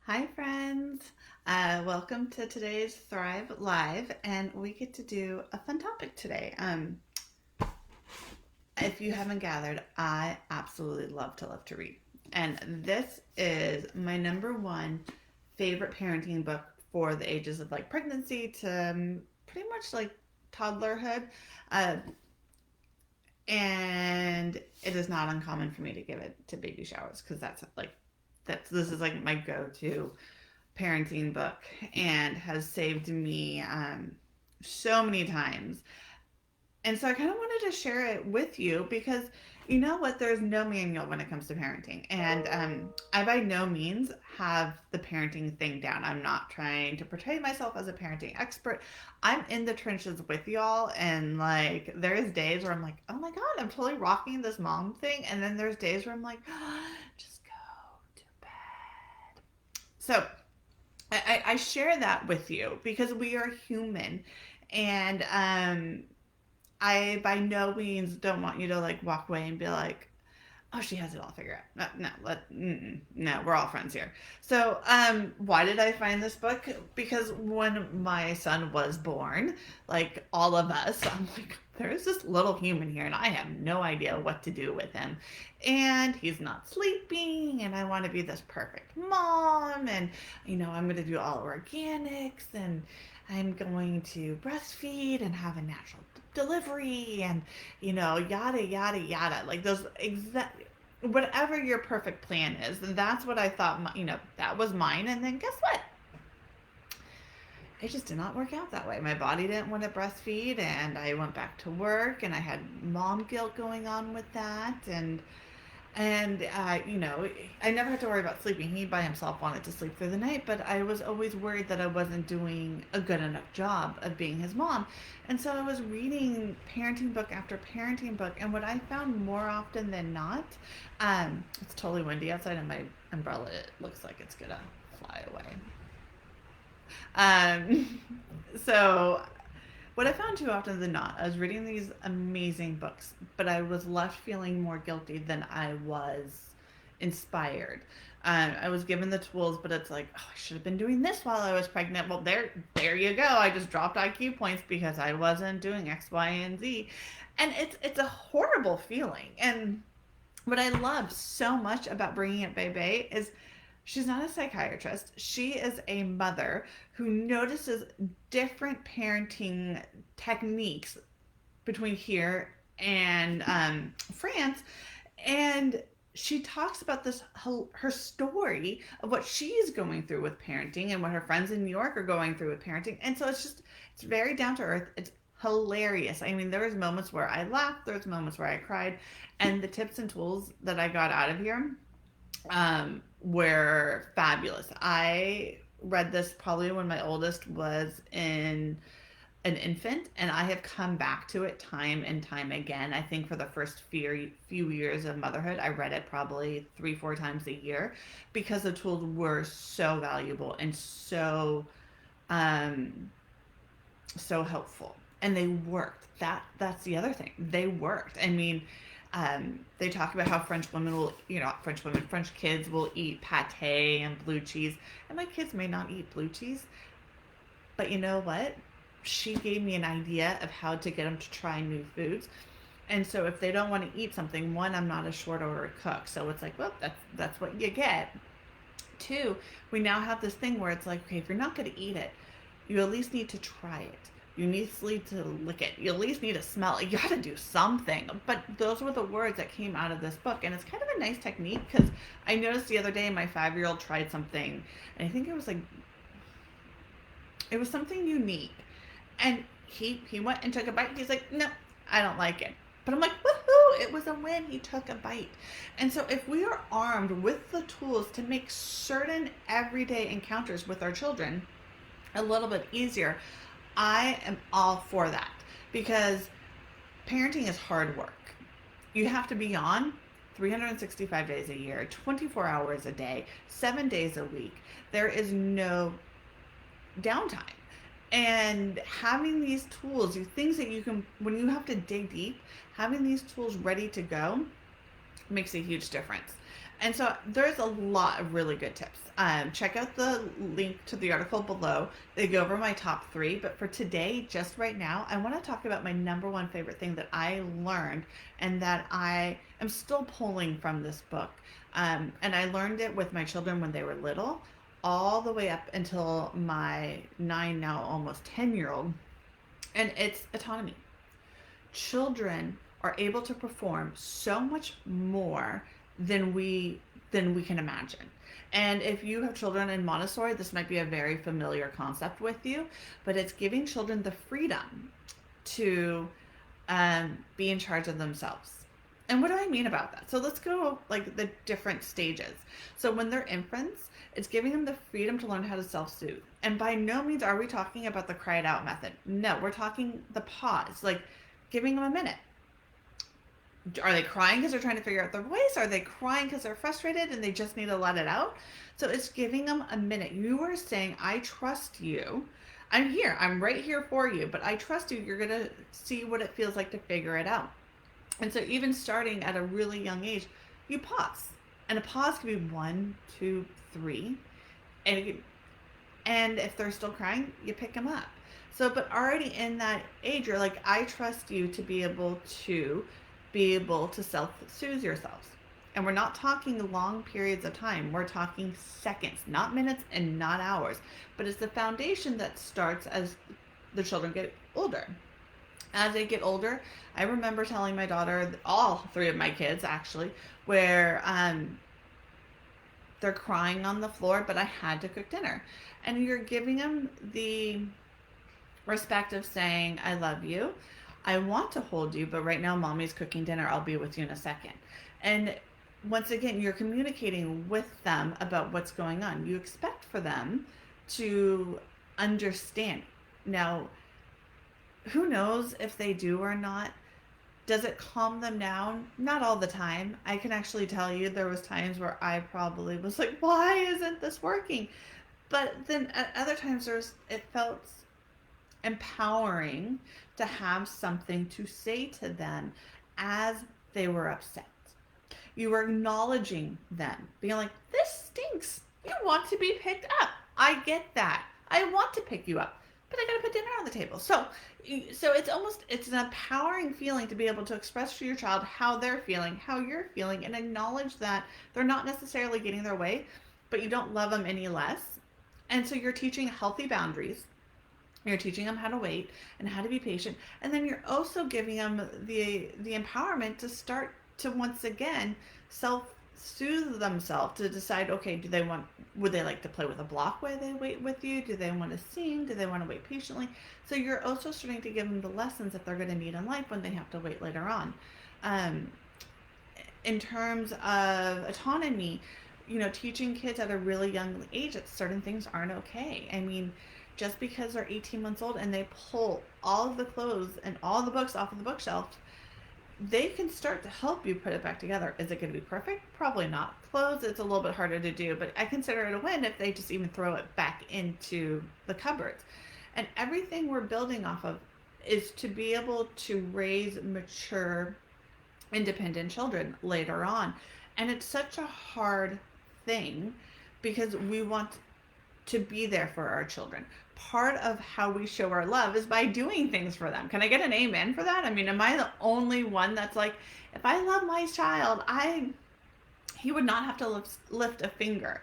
Hi, friends. Welcome to today's Thrive Live, and we get to do a fun topic today. If you haven't gathered, I absolutely love to read, and this is my number one favorite parenting book for the ages of like pregnancy to pretty much like toddlerhood. Uh, and it is not uncommon for me to give it to baby showers because that's this is like my go-to parenting book and has saved me so many times. And so I kind of wanted to share it with you because you know what? There's no manual when it comes to parenting. And I by no means have the parenting thing down. I'm not trying to portray myself as a parenting expert. I'm in the trenches with y'all. And like, there's days where I'm like, oh my God, I'm totally rocking this mom thing. And then there's days where I'm like, just go to bed. So I share that with you because we are human, and I by no means don't want you to like walk away and be like, oh, she has it all figured out. No, no, we're all friends here. So, why did I find this book? Because when my son was born, like all of us, I'm like, there's this little human here, and I have no idea what to do with him. And he's not sleeping, and I want to be this perfect mom, and I'm going to do all organics, and I'm going to breastfeed and have a natural delivery and yada yada yada, like those exact whatever your perfect plan is. And that's what I thought that was mine. And then guess what, it just did not work out that way. My body didn't want to breastfeed, and I went back to work, and I had mom guilt going on with that. And I never had to worry about sleeping. He by himself wanted to sleep through the night, but I was always worried that I wasn't doing a good enough job of being his mom. And so I was reading parenting book after parenting book, and what I found more often than not, it's totally windy outside, and my umbrella, it looks like it's gonna fly away. Um, so what I found too often than not, I was reading these amazing books, but I was left feeling more guilty than I was inspired. I was given the tools, but it's like, oh, I should have been doing this while I was pregnant. Well, there you go. I just dropped IQ points because I wasn't doing X, Y, and Z, and it's a horrible feeling. And what I love so much about bringing up Bebe is she's not a psychiatrist. She is a mother who notices different parenting techniques between here and France. And she talks about this her story of what she's going through with parenting and what her friends in New York are going through with parenting. And so it's very down to earth. It's hilarious. I mean, there was moments where I laughed, there was moments where I cried, and the tips and tools that I got out of here were fabulous. I read this probably when my oldest was in an infant, and I have come back to it time and time again. I think for the first few years of motherhood, I read it probably 3 4 times a year because the tools were so valuable and um, so helpful, and they worked. That's the other thing. They worked. I mean, they talk about how French women will, French kids will eat pate and blue cheese, and my kids may not eat blue cheese, but you know what? She gave me an idea of how to get them to try new foods. And so if they don't want to eat something, one, I'm not a short order cook, so it's like, well, that's what you get. Two, we now have this thing where it's like, okay, if you're not going to eat it, you at least need to try it. You need to lick it. You at least need to smell it. You got to do something. But those were the words that came out of this book. And it's kind of a nice technique because I noticed the other day my 5-year-old tried something. And I think it was something unique. And he went and took a bite. He's like, no, I don't like it. But I'm like, woohoo, it was a win. He took a bite. And so if we are armed with the tools to make certain everyday encounters with our children a little bit easier, I am all for that because parenting is hard work. You have to be on 365 days a year, 24 hours a day, 7 days a week. There is no downtime. And having these tools, things that you can, when you have to dig deep, having these tools ready to go makes a huge difference. And so there's a lot of really good tips. Check out the link to the article below. They go over my top three. But for today, just right now, I want to talk about my number one favorite thing that I learned and that I am still pulling from this book. And I learned it with my children when they were little, all the way up until my 9, now almost 10-year old. And it's autonomy. Children are able to perform so much more than we can imagine. And if you have children in Montessori, this might be a very familiar concept with you, but it's giving children the freedom to be in charge of themselves. And what do I mean about that? So let's go like the different stages. So when they're infants, it's giving them the freedom to learn how to self-soothe. And by no means are we talking about the cry it out method. No, we're talking the pause, like giving them a minute. Are they crying because they're trying to figure out their voice? Are they crying because they're frustrated and they just need to let it out? So it's giving them a minute. You are saying, I trust you. I'm here. I'm right here for you, but I trust you. You're going to see what it feels like to figure it out. And so even starting at a really young age, you pause. And a pause can be 1, 2, 3. And if they're still crying, you pick them up. So, but already in that age, you're like, I trust you to be able to self-soothe yourselves. And we're not talking long periods of time. We're talking seconds, not minutes and not hours. But it's the foundation that starts as the children get older. As they get older, I remember telling my daughter, all three of my kids actually, where they're crying on the floor, but I had to cook dinner. And you're giving them the respect of saying, I love you. I want to hold you, but right now mommy's cooking dinner. I'll be with you in a second. And once again, you're communicating with them about what's going on. You expect for them to understand. Now, who knows if they do or not? Does it calm them down? Not all the time. I can actually tell you there was times where I probably was like, why isn't this working? But then at other times it felt empowering to have something to say to them as they were upset. You were acknowledging them, being like, this stinks. You want to be picked up. I get that. I want to pick you up, but I gotta put dinner on the table. So it's an empowering feeling to be able to express to your child how they're feeling, how you're feeling, and acknowledge that they're not necessarily getting their way, but you don't love them any less. And so you're teaching healthy boundaries. You're teaching them how to wait and how to be patient. And then you're also giving them the empowerment to start to once again self-soothe themselves, to decide, okay, would they like to play with a block while they wait with you? Do they want to sing? Do they want to wait patiently? So you're also starting to give them the lessons that they're going to need in life when they have to wait later on. In terms of autonomy, teaching kids at a really young age that certain things aren't okay. I mean, just because they're 18 months old and they pull all of the clothes and all the books off of the bookshelf, they can start to help you put it back together. Is it going to be perfect? Probably not. Clothes, it's a little bit harder to do, but I consider it a win if they just even throw it back into the cupboards. And everything we're building off of is to be able to raise mature, independent children later on. And it's such a hard thing because we want to be there for our children. Part of how we show our love is by doing things for them. Can I get an amen for that? I mean, am I the only one that's like, if I love my child, he would not have to lift a finger.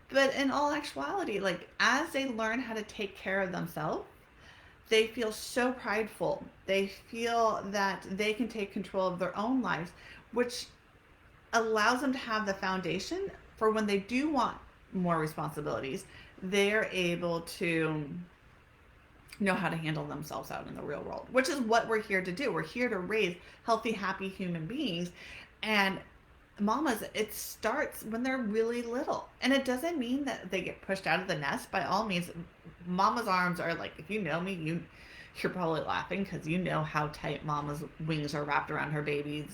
But in all actuality, like as they learn how to take care of themselves, they feel so prideful. They feel that they can take control of their own lives, which allows them to have the foundation for when they do want more responsibilities, they're able to know how to handle themselves out in the real world, which is what we're here to do. We're here to raise healthy, happy human beings. And mamas, it starts when they're really little. And it doesn't mean that they get pushed out of the nest. By all means, mama's arms are like, if you know me, you're probably laughing because you know how tight mama's wings are wrapped around her babies,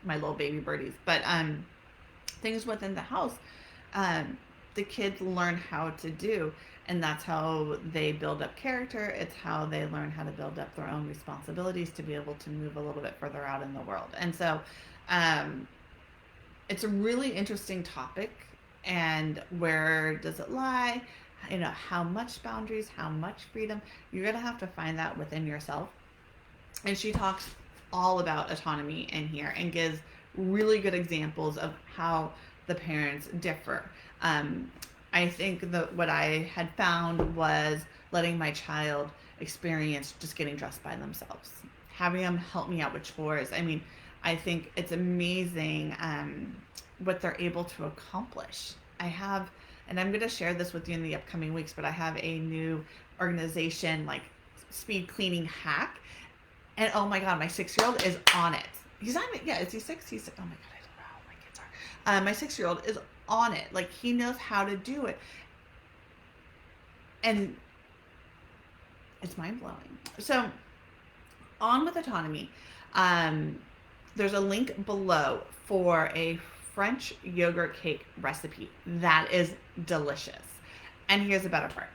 my little baby birdies. But things within the house, the kids learn how to do, and that's how they build up character. It's how they learn how to build up their own responsibilities to be able to move a little bit further out in the world. And so it's a really interesting topic. And where does it lie? You know, how much boundaries, how much freedom? You're going to have to find that within yourself. And she talks all about autonomy in here and gives really good examples of how the parents differ. Um, I think that what I had found was letting my child experience just getting dressed by themselves, having them help me out with chores. I mean, I think it's amazing what they're able to accomplish. I have, and I'm going to share this with you in the upcoming weeks, but I have a new organization, like speed cleaning hack. And oh my God, my 6-year-old is on it. He's on it. Yeah, is he 6? He's 6. Oh my God, I don't know how my kids are. My 6-year-old is on it. Like, he knows how to do it. And it's mind blowing. So, on with autonomy. There's a link below for a French yogurt cake recipe that is delicious. And here's the better part.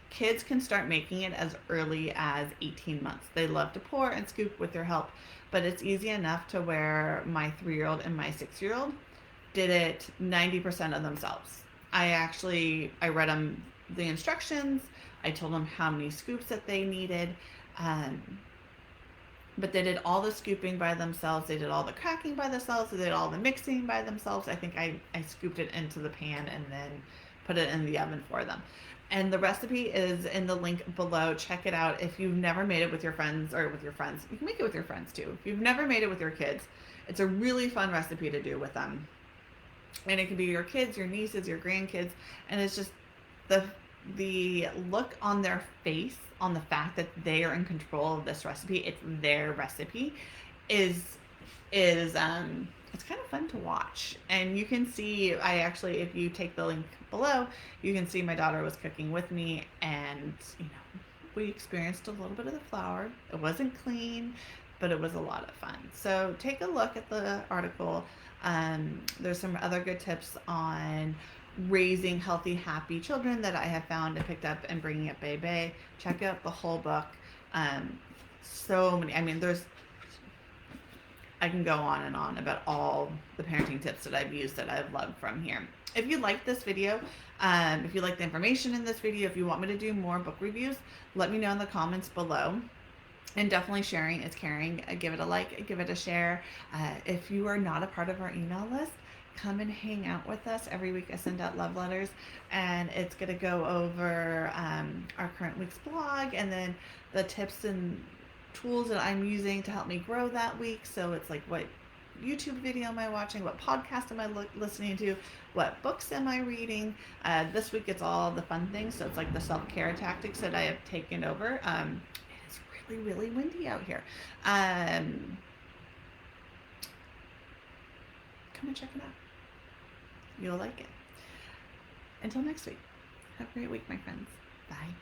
Kids can start making it as early as 18 months. They love to pour and scoop with your help, but it's easy enough to where my 3-year-old and my 6-year-old did it 90% of themselves. I read them the instructions. I told them how many scoops that they needed. Um, but they did all the scooping by themselves. They did all the cracking by themselves. They did all the mixing by themselves. I think I scooped it into the pan and then put it in the oven for them. And the recipe is in the link below. Check it out. If you've never made it with your friends, you can make it with your friends too. If you've never made it with your kids, it's a really fun recipe to do with them. And it can be your kids, your nieces, your grandkids. And it's just the look on their face on the fact that they are in control of this recipe, it's their recipe, is it's kind of fun to watch. And you can see, if you take the link below, you can see my daughter was cooking with me, and we experienced a little bit of the flour. It wasn't clean, but it was a lot of fun. So take a look at the article. There's some other good tips on raising healthy, happy children that I have found and picked up and bringing up Bebe. Check out the whole book. So many. I mean, I can go on and on about all the parenting tips that I've used that I've loved from here. If you like this video, if you like the information in this video, if you want me to do more book reviews, let me know in the comments below. And definitely sharing is caring. Give it a like, give it a share. If you are not a part of our email list, come and hang out with us. Every week I send out love letters, and it's going to go over our current week's blog and then the tips and tools that I'm using to help me grow that week. So it's like, what YouTube video am I watching? What podcast am I listening to? What books am I reading? This week it's all the fun things. So it's like the self-care tactics that I have taken over. It's really, really windy out here. Come and check it out. You'll like it. Until next week, have a great week, my friends. Bye.